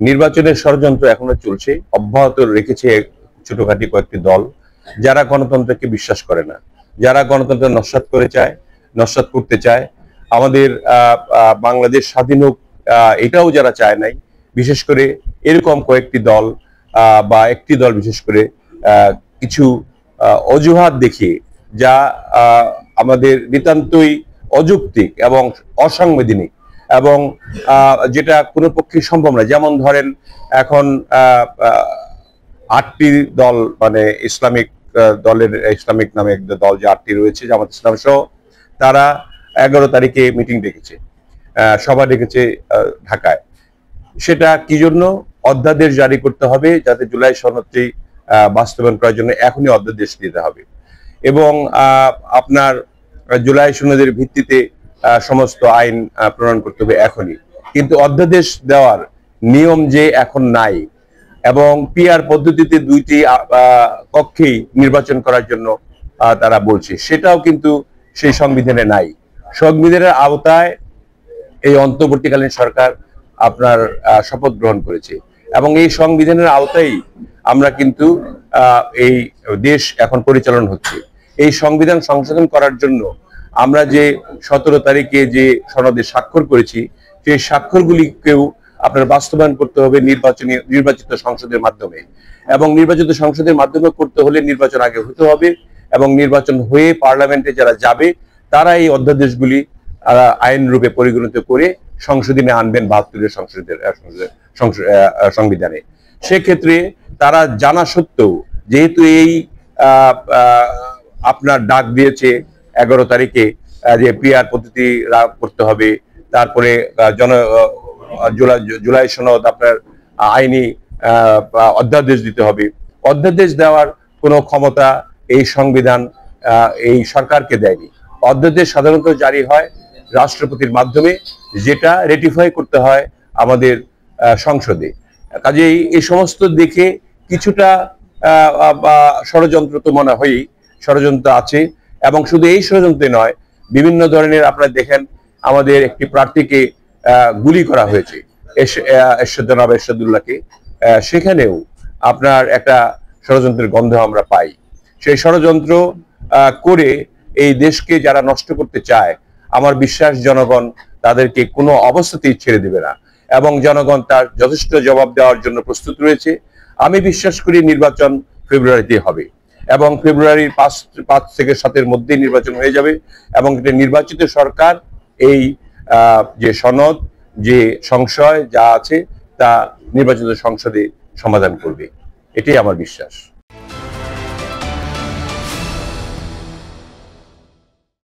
নির্বাচনের ষড়যন্ত্র এখনো চলছে, অব্যাহত রেখেছে ছোটখাটি কয়েকটি দল, যারা গণতন্ত্রকে বিশ্বাস করে না, যারা গণতন্ত্র নস্যাৎ করতে চায়। আমাদের বাংলাদেশ স্বাধীন হোক এটাও যারা চায় নাই, বিশেষ করে এরকম কয়েকটি দল বা একটি দল বিশেষ করে কিছু অজুহাত দেখিয়ে, যা আমাদের নিতান্তই অযৌক্তিক এবং অসাংবিধানিক, এবং যেটা কোনো পক্ষে সম্ভব না। যেমন ধরেন, এখন 8টি দল, মানে ইসলামিক দলের, ইসলামিক নামে একটা দল যে 8টি রয়েছে, জামাত ইসলাম সহ, তারা 11 তারিখে মিটিং ডেকেছে, সভা ডেকেছে ঢাকায়। সেটা কি জন্য? অধ্যাদেশ জারি করতে হবে, যাতে জুলাই সনদটি বাস্তবায়ন করার জন্য এখনই অধ্যাদেশ দিতে হবে, এবং আপনার জুলাই সনদের ভিত্তিতে সমস্ত আইন প্রণয়ন করতে হবে এখনই। কিন্তু অধ্যাদেশ দেওয়ার নিয়ম যে এখন নাই, এবং পিআর পদ্ধতিতে 2টি কক্ষেই নির্বাচন করার জন্য তারা বলছে, সেটাও কিন্তু সেই সংবিধানে নাই। সংবিধানের আওতায় এই অন্তর্বর্তীকালীন সরকার আপনার শপথ গ্রহণ করেছে, এবং এই সংবিধানের আওতায় আমরা কিন্তু এই দেশ এখন পরিচালনা হচ্ছে। এই সংবিধান সংশোধন করার জন্য আমরা যে 17 তারিখে যে সনদে স্বাক্ষর করেছি, সেই স্বাক্ষরগুলিকেও আপনার বাস্তবায়ন করতে হবে নির্বাচিত সংসদের মাধ্যমে, এবং নির্বাচিত সংসদের মাধ্যমে করতে হলে নির্বাচন আগে হতে হবে, এবং নির্বাচন হয়ে পার্লামেন্টে যারা যাবে তারা এই অধ্যাদেশগুলি আইন রূপে পরিগণিত করে সংশোধনে আনবেন 72-এর সংবিধানে। সেক্ষেত্রে তারা জানা সত্ত্বেও, যেহেতু এই আপনার ডাক দিয়েছে 11 তারিখে যে পিআর পদ্ধতি করতে হবে, তারপরে জুলাই সনদ আপনার আইনি অধ্যাদেশ দিতে হবে। অধ্যাদেশ দেওয়ার কোনো ক্ষমতা এই সংবিধান এই সরকারকে দেয়নি। অধ্যাদেশ সাধারণত জারি হয় রাষ্ট্রপতির মাধ্যমে, যেটা রেটিফাই করতে হয় আমাদের সংসদে। কাজেই এই সমস্ত দেখে কিছুটা ষড়যন্ত্র তো মনে হয়ই, ষড়যন্ত্র আছে। এবং শুধু এই ষড়যন্ত্রে নয়, বিভিন্ন ধরনের, আপনারা দেখেন আমাদের একটি প্রার্থীকে গুলি করা হয়েছে, জনাব এরশাদুল্লাহকে, সেখানেও আপনার একটা ষড়যন্ত্রের গন্ধ আমরা পাই। সেই ষড়যন্ত্র করে এই দেশকে যারা নষ্ট করতে চায়, আমার বিশ্বাস জনগণ তাদেরকে কোনো অবস্থাতেই ছেড়ে দেবে না, এবং জনগণ তার যথেষ্ট জবাব দেওয়ার জন্য প্রস্তুত রয়েছে। আমি বিশ্বাস করি নির্বাচন ফেব্রুয়ারিতে হবে, এবং ফেব্রুয়ারির 5 থেকে 7-এর মধ্যেই নির্বাচন হয়ে যাবে, এবং এটা নির্বাচিত সরকার এই যে সনদ, যে সংশয় যা আছে তা নির্বাচিত সংসদে সমাধান করবে, এটাই আমার বিশ্বাস।